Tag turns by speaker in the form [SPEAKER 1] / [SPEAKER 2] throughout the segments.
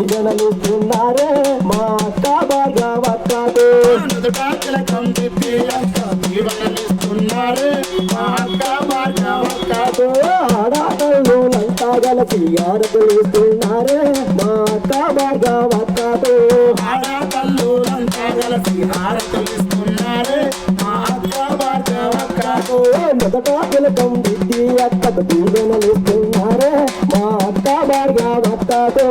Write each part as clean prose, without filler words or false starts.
[SPEAKER 1] జనలిస్తున్నారే మా అక్క భార్గవక్కతో ఆడాటల్లో లంతా గలసి ఆడపిలుస్తున్నారే మా అక్క భార్గవక్కతో
[SPEAKER 2] ఆడాటల్లో లంతా గలసి ఆడపిలుస్తున్నారే మా అక్క భార్గవక్కతో
[SPEAKER 1] మొదట తిలకం దిద్ది అక్కకు దీవెనలిస్తున్నారే మా అక్క భార్గవక్కతో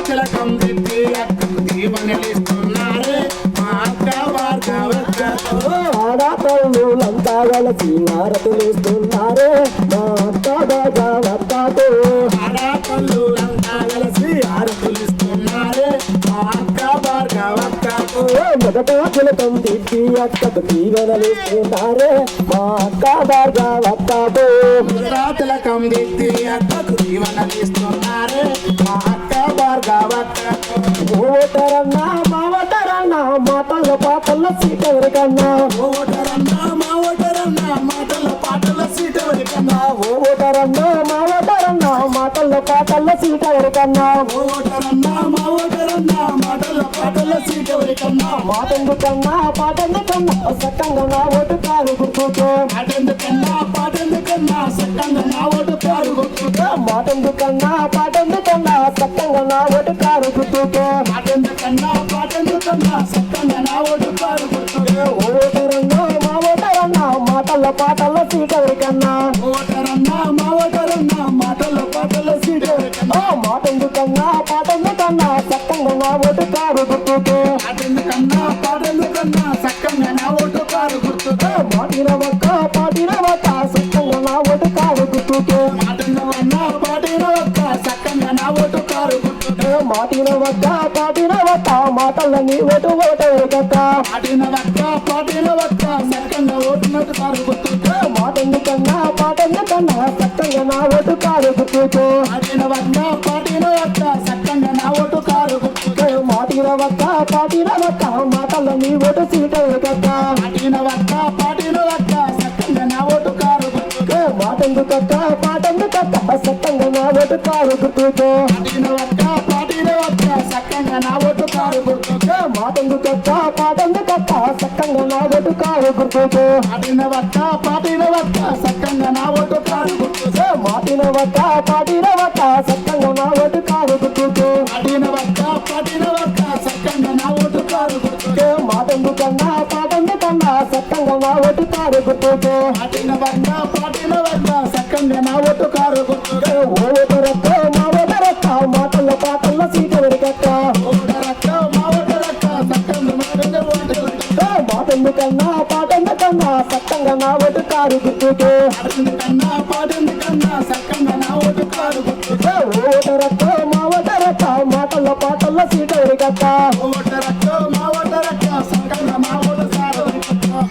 [SPEAKER 2] తిలకం దిద్ది అక్కకు దీవెనలిస్తున్నారే మా అక్క భార్గవక్కతో
[SPEAKER 1] ఆడాటల్లో లంతా గలసి ఆడపిలుస్తున్నారే మా అక్క భార్గవక్కతో
[SPEAKER 2] ఆడాటల్లో లంతా గలసి ఆడపిలుస్తున్నారే మా అక్క భార్గవక్కతో
[SPEAKER 1] మొదట తిలకం దిద్ది అక్కకు దీవెనలిస్తున్నారే మా అక్క భార్గవక్కతో
[SPEAKER 2] తిలకం దిద్ది అక్కకు దీవెనలిస్తున్నారే మా అక్క భార్గవక్కతో
[SPEAKER 1] ఓటరన్నా మావటరన్నా మాటల పాటల సీట ఎవరికన్నా
[SPEAKER 2] ఓటరన్నా మా ఓటరన్నా మాటల పాటల సీట ఎవరికన్నా
[SPEAKER 1] ఓటరన్నా మావటరన్నా మాటల పాటల సీట ఎవరికన్నా
[SPEAKER 2] ఓటరన్నా మా ఓటరన్నా మాటల పాటల సీట ఎవరికన్నా
[SPEAKER 1] మాటెందుకన్నా పాటెందుకన్నా సక్కంగా నా ఓటు కారు గుర్తుకే
[SPEAKER 2] పాటెందుకన్నా పాటెందుకన్నా సక్కంగా నా ఓటు కారు గుర్తుకే
[SPEAKER 1] మాటెందుకన్నా పాటెందుకన్నా సక్కంగా నా ఓటు కారు గుర్తుకే
[SPEAKER 2] పాటెందుకన్నా పాటెందుకన్నా సక్కంగా నా ఓటు కారు గుర్తుకే
[SPEAKER 1] ఓటరన్నా మావటరన్నా మాటల పాటల సీట ఎవరికన్నా
[SPEAKER 2] ఓటరన్నా మా ఓటరన్నా మాటల పాటల సీట ఎవరికన్నా
[SPEAKER 1] మాటెందుకన్నా పాటెందుకన్నా సక్కంగా నా ఓటు కారు గుర్తుకే
[SPEAKER 2] పాటెందుకన్నా పాటెందుకన్నా సక్కంగా నా ఓటు కారు గుర్తుకే
[SPEAKER 1] పాటినవక్క సక్కంగా నా ఓటు కారు గుర్తుకే
[SPEAKER 2] మాటినవన్నా పాటినవక్క సక్కంగా నా ఓటు కారు గుర్తుకే
[SPEAKER 1] పాటినవక్క మాటలని ఓటు ఓటెవరికక్క
[SPEAKER 2] పాటినవక్క సక్కంగా ఓటునట్టు కారు గుర్తుకే
[SPEAKER 1] మాటెందుకన్నా పాటెందుకన్నా సక్కంగా నా ఓటు కారు గుర్తుకే
[SPEAKER 2] పాటినవక్క సక్కంగా నా ఓటు కారు గుర్తుకే
[SPEAKER 1] మాటినవక్క మాటలని ఓటు సీట ఎవరికక్క
[SPEAKER 2] పాటినవక్క సక్కంగా నా ఓటు కారు గుర్తుకే
[SPEAKER 1] మాటెందుకక్క సక్కంగా నా ఓటు కారు గుర్తుకే
[SPEAKER 2] పాటినవక్క సక్కంగా నా ఓటు కారు గుర్తుకే
[SPEAKER 1] మాటెందుకక్క సక్కంగా నా ఓటు కారు గుర్తుకే
[SPEAKER 2] పాటినవక్క సక్కంగా నా ఓటు కారు గుర్తుకే
[SPEAKER 1] మాటినవక్క సక్కంగా నా ఓటు కారు గుర్తుకే
[SPEAKER 2] పాటినవక్క సక్కంగా నా ఓటు కారు గుర్తుకే
[SPEAKER 1] మాటెందుకన్నా సక్కంగా నా ఓటు కారు గుర్తుకే
[SPEAKER 2] పాటినవక్క సక్కంగా నా ఓటు కారు గుర్తుకే
[SPEAKER 1] ఓటరక్క మా ఓటరక్క మాటల పాటల సీట వెరికక్క
[SPEAKER 2] ఓటరక్క మా ఓటరక్క సక్కంగా నా ఓటు గుర్తుకే
[SPEAKER 1] మాటెందుకన్నా సక్కంగా నా ఓటు కారు గుర్తుకే
[SPEAKER 2] పాటినవక్క సక్కంగా నా ఓటు కారు గుర్తుకే
[SPEAKER 1] ఓటరక్క మా ఓటరక్క మాటల పాటల సీట వెరికక్క
[SPEAKER 2] ఓటరక్క మా ఓటరక్క సక్కంగా నా ఓటు కారు గుర్తుకే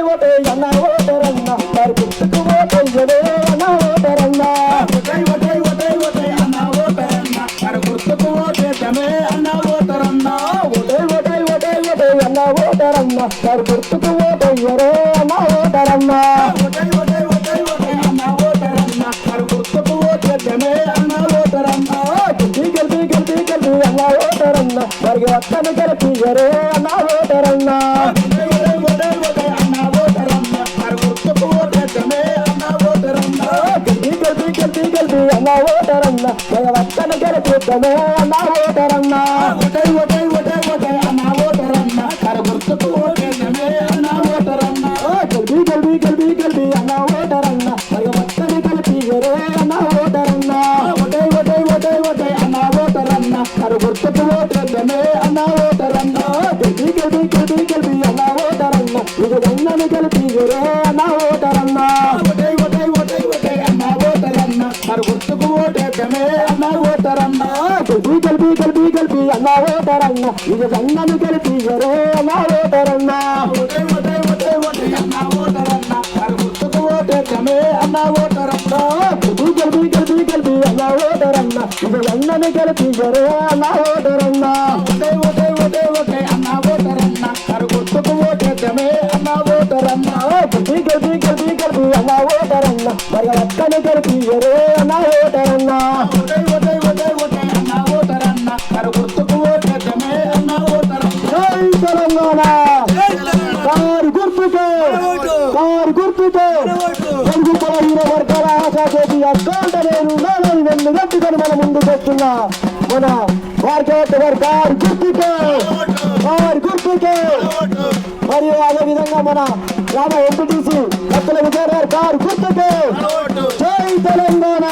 [SPEAKER 1] ఓటే అన్న ఓటరన్న మరి గుర్తుకు ఓటయ్యడే అన్న ఓటరన్న
[SPEAKER 2] ఓటే అన్న ఓటరన్న మరి గుర్తుకు ఓటేద్దామే అన్న ఓటరన్న
[SPEAKER 1] ఓటే అన్న ఓటరన్న మరి గుర్తుకు ఓటయ్యడే అన్న ఓటరన్న
[SPEAKER 2] ఓటే అన్న ఓటరన్న మరి గుర్తుకు ఓటేద్దామే అన్న ఓటరన్న
[SPEAKER 1] గెలిపి అన్న ఓటరన్న మరి అక్కను గెలిపియరే అన్న ఓటరన్న
[SPEAKER 2] ఓటే అన్న ఓటరన్న మరి గుర్తుకు ఓటేద్దామే అన్న ఓటరన్న
[SPEAKER 1] గెలిపి అన్న ఓటరన్న మరి అక్కను గెలిపిద్దామే అన్న ఓటరన్న
[SPEAKER 2] ఓటే అన్న ఓటరన్న మరి గుర్తుకు ఓటేద్దామే అన్న ఓటరన్న
[SPEAKER 1] గెలిపి అన్న ఓటరన్న మరి అక్కను గెలిపియరే అన్న ఓటరన్న
[SPEAKER 2] ఓటే అన్న ఓటరన్న మరి గుర్తుకు ఓటేద్దామే అన్న ఓటరన్న
[SPEAKER 1] గెలిపి అన్న ఓటరన్న ఇది అన్నను గెలిపియరే అన్న ఓటరన్న
[SPEAKER 2] ఓటే అన్న ఓటరన్న మరి గుర్తుకు ఓటేద్దామే అన్న ఓటరన్న
[SPEAKER 1] గెలిపి అన్న ఓటరన్న ఇది అన్నను గెలిపియరే అన్న ఓటరన్న
[SPEAKER 2] ఓటే అన్న ఓటరన్న మరి గుర్తుకు ఓటేద్దామే అన్న ఓటరన్న
[SPEAKER 1] గెలిపి అన్న ఓటరన్న ఇది అన్నను గెలిపియరే అన్న ఓటరన్న
[SPEAKER 2] ఓటే అన్న ఓటరన్న మరి గుర్తుకు ఓటేద్దామే అన్న ఓటరన్న
[SPEAKER 1] గెలిపి అన్న ఓటరన్న మరి ఒక్కని గెలిపియరే అన్న ఓటరన్నా.
[SPEAKER 2] ఓటై ఓటై ఓటై ఓటై అన్న ఓటరన్న మరి గుర్తుకు ఓటేద్దామే అన్న ఓటరన్న.
[SPEAKER 1] జై తెలంగాణ కారు గుర్తుకే కారు గుర్తుకే తెలుగు బలహీన వర్గాల ఆశాజ్యోతి అడ్డాంటలేను నాలుగు వెన్ను గట్టుకొని మన ముందుకు వస్తున్నా మన వారి కారు గుర్తుకే కారు గుర్తుకే. మరియు అదే విధంగా మన గ్రామ ఎంపీటీసీ కత్తుల విజయ్ గారు కారు గుర్తుకే. జై తెలంగాణ.